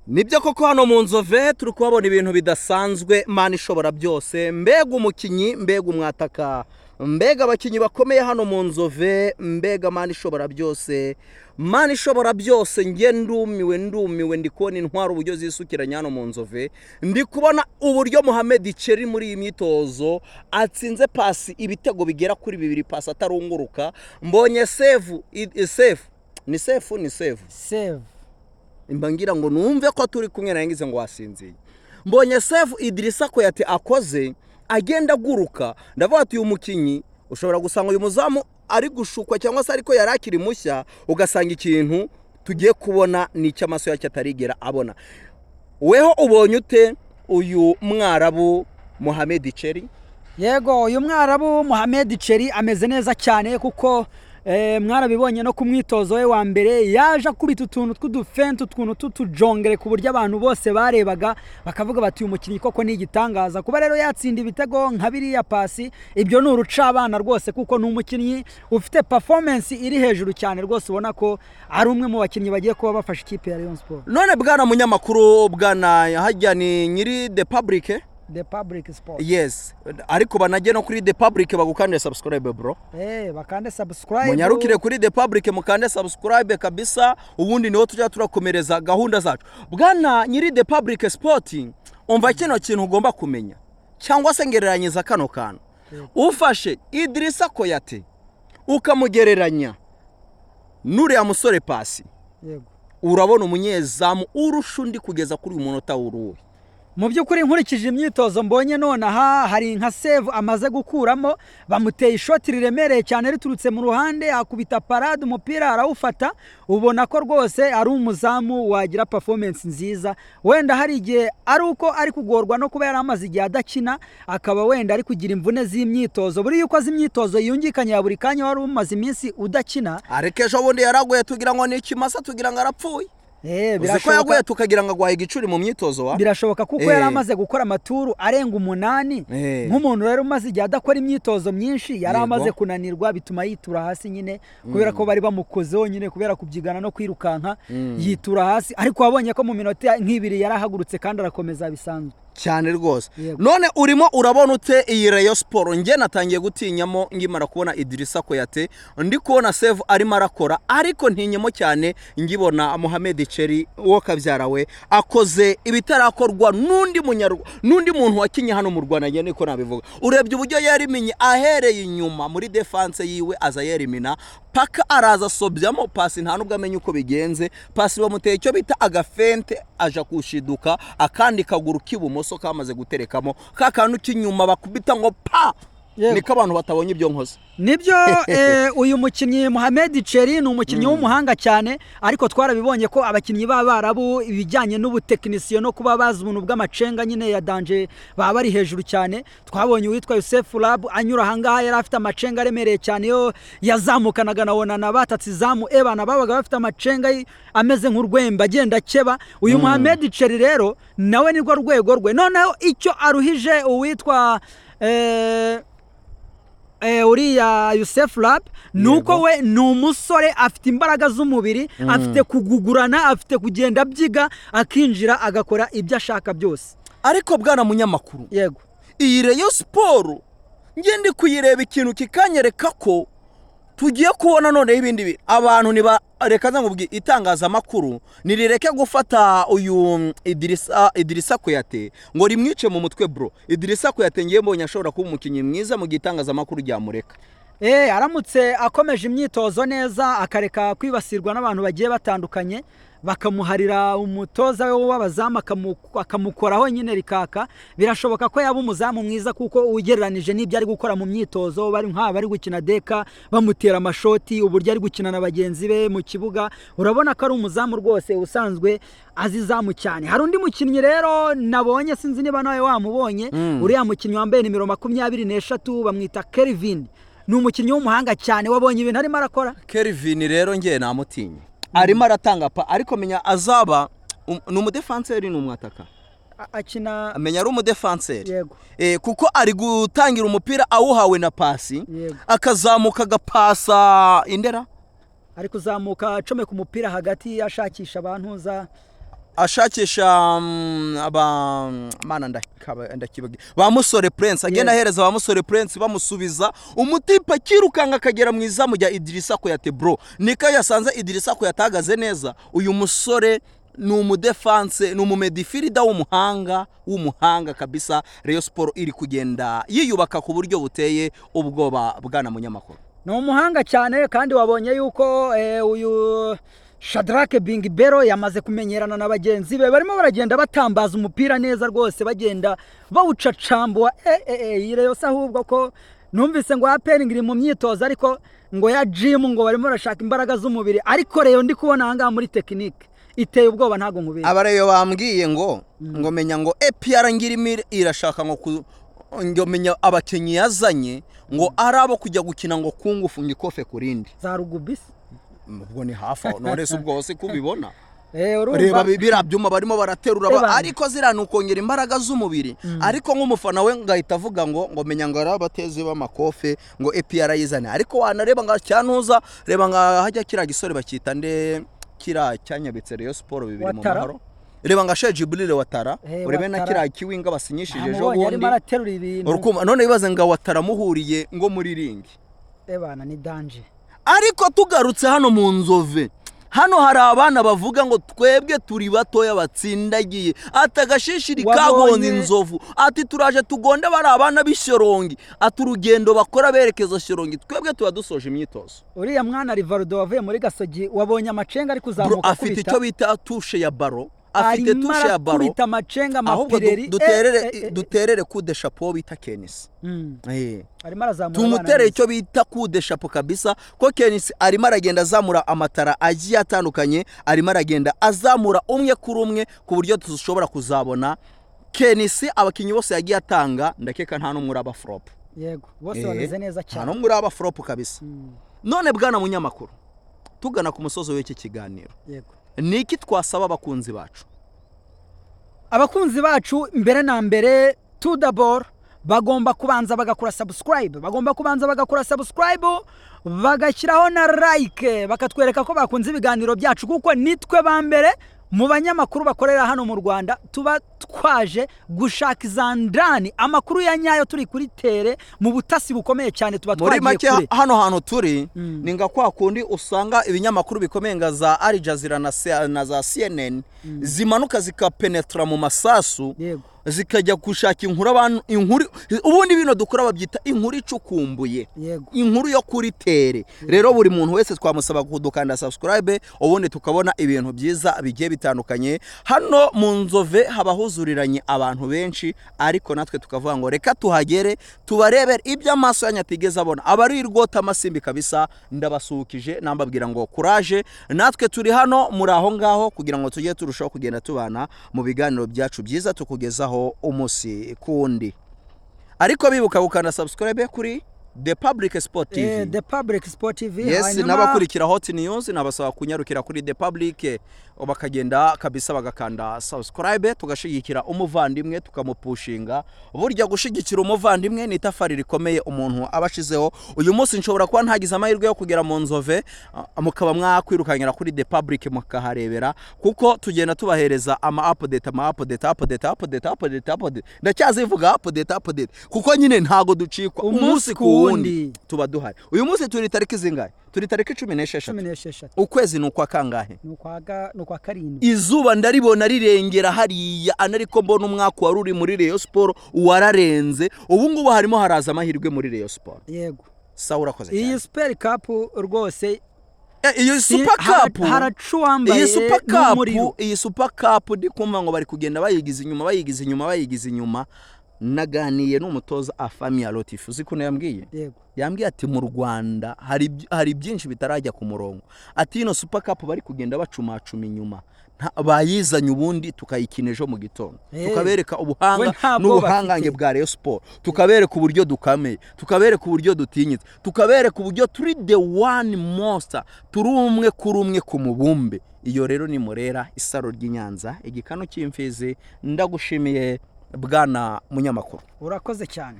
Nibyo koko hano mu Nzove turi kuhabona ibintu bidasanzwe Mana ishobora byose, mbega umukinyi, mbega umwataka, mbega abakinyi bakomeye hano mu Nzove, mbega Mana ishobora byose, Mana ishobora byose. Nge ndumiwe ndi kubona intwaro uburyo zisukiranya hano mu Nzove, ndi kubona uburyo Mohamed Cheri muri iyi myitozo atsinze pasi ibitego bigera kuri 2 pasi atarunguruka. Mbonye save imbangira ngo numve ko turi kumwe narangize ngo wasinziye. Mbonye Sefu Idrissa Koyate akoze agenda guruka, ndavuga ati uyu mukinyi ushobora gusanga uyu muzamu ari gushukwa cyangwa se ariko yarakiri mushya, ugasanga ikintu tugiye kubona ni cy'amaso yacyo atarigera abona. Weho ubonye ute uyu mwarabu Mohamed Cheri? Yego, uyu mwarabu Mohamed Cheri ameze neza cyane kuko mwarabibonye no ku mwitozo we wa mbere yaje akubita utuntu tw'udufente, utuntu tutujongere ku buryo abantu bose barebaga bakavuga bati uyu mukinyi koko ni igitangaza. Kuba rero yatsinda ibitego nka biriya pasi, ibyo ni uruca abana rwose, kuko ni umukinyi ufite performance iri hejuru cyane rwose, ubona ko ari umwe mu bakinyi bagiye kuba bafasha ikipe ya Rayon Sport. None bwana munyamakuru, bwana hajya ni nyiri The Public Sport. Yes, ariko banajye no kuri The Public bagukande subscribe bro. Bakande subscribe. Munyarukire kuri The Public mukande subscribe kabisa, ubundi niho tujya turakomereza gahunda zacu. Bwana nyiri The Public Sport, umva kino kintu ugomba kumenya cyangwa se ngereranyiza kano kantu. Ufashe Idrissa Koyate ukamugereranya n'uriya musore pasi, yego, urabona umunyezamu urusha undi kugeza kuri uyu munota w'uruwe. Mu by'ukuri nkurikije imyitozo mbonye none aha hari nka save amaze gukuramo, bamuteye ishoti riremereye cyane riturutse mu ruhande, akubita parade umupira arawufata, ubona ko rwose ari umuzamu wagira performance nziza. Wenda hari igihe ari uko ari kugorwa no kuba yaramaze igihe adakina, akaba wenda ari kugira imvune z'imyitozo. Buri yuko z'imyitozo yungikanye ya buri kanya wari umaze iminsi udakina, ariko ejo bundi yaraguye tugira ngo ni ikimasa, tugira ngo arapfuye. Birashoboka yaguye tukagira ngo agwaye igicuri mu myitozo wa. Birashoboka kuko yaramaze gukora amaturu arenga 8. Nk'umuntu rero umaze igihe adakora imyitozo myinshi, yaramaze kunanirwa, bituma yitura hasi nyine, kubera ko bari bamukozeho nyine kubera kubyigana no kwirukanka, yitura hasi. Ariko wabonye ko mu minota nk'ibiri yarahagurutse kandi arakomeza bisanzwe cyane rwose. None urimo urabona ute iyi Rayon Sport? Nge natangiye gutinyamo ngimara kubona Idrissa Koyate, ndi kubona Save arimo arakora, ariko ntinyemo cyane ngibona Mohamed Cheri wo kabyara we akoze ibitarakorwa n'undi muntu wakinye hano mu Rwanda. Nge niko nabivuga, urebye uburyo yariminye ahereye inyuma muri defense yiwe, aza yerimina paka araza sobyamo pasi, nta nubwo amenye uko bigenze. Pasi bamuteye icyo bita agafente, aja kushiduka akandi kaguru k'ibumoso kamaze guterekamo ka kantu k'inyuma bakubita ngo pa. Niko abantu batabonye ibyo nkoze. Nibyo. Uyu mukinyi Mohamed Cheri ni umukinyi w'umuhanga cyane, ariko twarabibonye ko abakinyi b'Abarabu ibijyanye n'ubutekinisiyo no kuba bazi ubuntu bw'amacenga nyine ya danje baba bari hejuru cyane. Twabonye uwitwa Youssef Lab anyura ahangaha yari afite amacenga aremereye cyane, yo yazamukanaga nabona nabatatse izamu ebana babaga bafite amacenga ameze nk'urwemba agenda keba. Uyu Mohamed Cheri rero nawe nirwo rwego rwe. Noneho icyo aruhije uwitwa uriya Youssef Lab nuko we ni umusore afite imbaraga z'umubiri, afite kugugurana, afite kugenda byiga akinjira agakora ibyo ashaka byose. Ariko bwana munyamakuru, yego, iyi Rayon Sport nge ndi kuyireba ikintu kikanyereka ko tugiye kubona none ibindi abantu niba reka nkubwi itangazamakuru nirireke gufata uyu Idrissa Koyate ngo rimwice mu mutwe bro. Idrissa Koyate ngiye mbonye ashobora kuba umukinyi mwiza mu gitangazamakuru ryamureka. Aramutse akomeje imyitozo neza, akareka kwibasirwa n'abantu bagiye batandukanye, bakamuharira umutoza we w'abazamu akamukoraho nyine rikaka, birashoboka ko yaba umuzamu mwiza, kuko ugereranije n'ibyo ari gukora mu myitozo, bari bari gukina deka bamutera amashoti, uburyo ari gukina na bagenzi be mu kibuga, urabona ko ari umuzamu rwose usanzwe azizamu cyane. Hari undi mukinnyi rero nabonye, sinzi niba nawe wamubonye, uriya mukinnyi wambaye nimero 23 bamwita Kelvin, ni umukinnyi w'umuhanga cyane. Wabonye ibintu arimo arakora? Kelvin rero ngiye namutinye, arimo aratanga pa, ariko menya azaba ni umudefanseri n'umwataka. Akina amenya ari umudefanseri. Yego. Kuko ari gutangira umupira awuhawe na pasi, akazamuka agapasa indera, ari kuzamuka acome ku mupira hagati ashakisha abantu za ashakisha ba Musore Prince agenda ahereza ba Musore Prince bamusubiza umutipe kirukanga akagera mu izamu rya Idrissa Koyate bro nika yasanze Idrissa Koyate ahagaze neza uyu musore ni umudefanse ni umumedifirida w'umuhanga kabisa. Rayon Sport iri kugenda yiyubaka ku buryo buteye ubwoba bwana munyamakuru. Ni umuhanga cyane kandi wabonye yuko uyu Shadrack Bingibero yamaze kumenyerana na bagenzi be barimo baragenda batambaza umupira neza rwose bagenda bawucacambwa Rayon ahubwo ko numvise ngo APR ngiri mu myitozo ariko ngo ya gym ngo barimo barashaka imbaraga z'umubiri ariko Rayon ndi kubona hanga muri technique iteye ubwoba ntago nkubiri. Abareyo bambwiye ngo menya ngo APR ngiri irashaka ngo menya abakenyi yazanye ngo arabo kujya gukina ngo kungufu ngikofe kurindi za rugubisi ubwo ni hafi aho none se ubwo hose kubibona reba birabyuma barimo baraterura ariko zirana ukongera imbaraga z'umubiri ariko nk'umufana we ngahita avuga ngo menya ngo arabateze b'amakofe ngo APR yizane ariko wanareba nga cyantuza reba nga hajya kira gisore bakita nde kira cyanyabitse Rayon Sport bibiri mu mahoro reba nga Sheikh Jibril Watara urebe na kira kiwinga basinyishije ejo bundi none bibaze nga Watara muhuriye ngo muri ringi ebana ni danger. Ariko tugarutse hano mu Nzove hano hari abana bavuga ngo twebwe turi batoya batsindagiye atagashishiri kagonze Inzovu ati turaje tugonde bari abana b'Ishyorongi ati urugendo bakora berekeza Shyorongi twebwe tuba dusoje imyitozo. Uriya mwana Rivaldo wavuye muri Gasogi wabonye amacenga ari kuzamuka kubita afite icyo bita tushe ya baro afite tushe ya baro kubita amacenga mapireri duterere kude chapeau bita Kenisi arimo arazamura tumutere icyo bita kude chapeau kabisa ko Kenisi arimo aragenda azamura amatara agiye atandukanye arimo aragenda azamura umwe kuri umwe ku buryo tushobora kuzabona Kenisi abakinyi bose yagiye atanga ndakeka nta numwe uraba flop yego bose bameze neza cyane nta numwe uraba flop kabisa. None bwana munyamakuru tugana ku musozo w'iki kiganiro yego niki twasaba abakunzi bacu? Abakunzi bacu mbere na mbere to the ball bagomba kubanza bagakora subscribe bagashyiraho na like bakatwereka ko bakunze ibiganiro byacu kuko nitwe ba mbere mu banyamakuru bakorera hano mu Rwanda tuba twaje gushaka izandani amakuru ya nyayo turi kuri tere mu butasi bukomeye cyane tuba twagiye kure. Hano hantu turi ninga kwa kundi usanga ibinyamakuru bikomeye nga za Al Jazeera na za CNN zimanuka zikapenetra mu masasu zikajya gushaka inkuru ubundi bino dukora babyita inkuru icukumbuye inkuru yo kuri tere. Rero buri muntu wese twamusaba kudukanda subscribe ubundi tukabona ibintu byiza bigiye bitandukanye. Hano mu Nzove haba huzuriranye abantu benshi ariko natwe tukavuga ngo reka tuhagere tubarebere ibyo amaso yanyatigeze abona abari rwota amasimbi kabisa. Ndabasukije nambabwira ngo courage natwe turi hano muri aho ngaho kugira ngo tujye turushaho kugenda tubana mu biganiro byacu byiza tukugezaho umunsi kundi. Ariko bibuka gukanda subscribe kuri The Public Sport TV. The Public Sport TV. Yes, nabakurikira Hot News nabasaba kunyarukira kuri The Public bakagenda kabisa bagakanda subscribe tugashigikira umuvandimwe tukamupushinga. Burya gushigikira umuvandimwe ni itafari rikomeye umuntu abashizeho. Uyu munsi nshobora kuba ntagize amahirwe yo kugera mu Nzove mukaba mwakwirukanyira kuri The Public mukaharebera kuko tugenda tubahereza ama update ndacyazivuga update kuko nyine ntago ducikwa umunsi kuwundi tuba duhari. Uyu munsi turi tariki zingahe? Turi tariki 16. Ukwezi nuko kangahe? Nuko karindwi. Izuba ndaribona rirengera hariya anariko mbona umwaka waruri muri Rayon Sport wararenze ubu ngubu harimo haraza amahirwe muri Rayon Sport. Yego. Sawa urakoze cyane. Iyi Super Cup rwose iyi Super Cup haracuwambaye iyi Super Cup ndikumva ngo bari kugenda bayigiza inyuma naganiye n'umutoza Afamia Lotif uzi ko yambwiye yambwiye ati mu Rwanda hari byinshi bitarajya ku murongo ati ino Super Cup bari kugenda bacumacuma inyuma bayizanye ubundi tukayikinejo mu gitondo tukabereka ubuhanga n'ubuhangange bwa Rayon Sport tukabereka uburyo dukameye tukabereka uburyo dutinyitse tukabereka uburyo turi the one monster turi umwe kuri umwe ku mubumbe. Iyo rero ni Murera isaro ry'Inyanza igikano cy'imfizi. Ndagushimiye bwana munyamakuru. Urakoze cyane.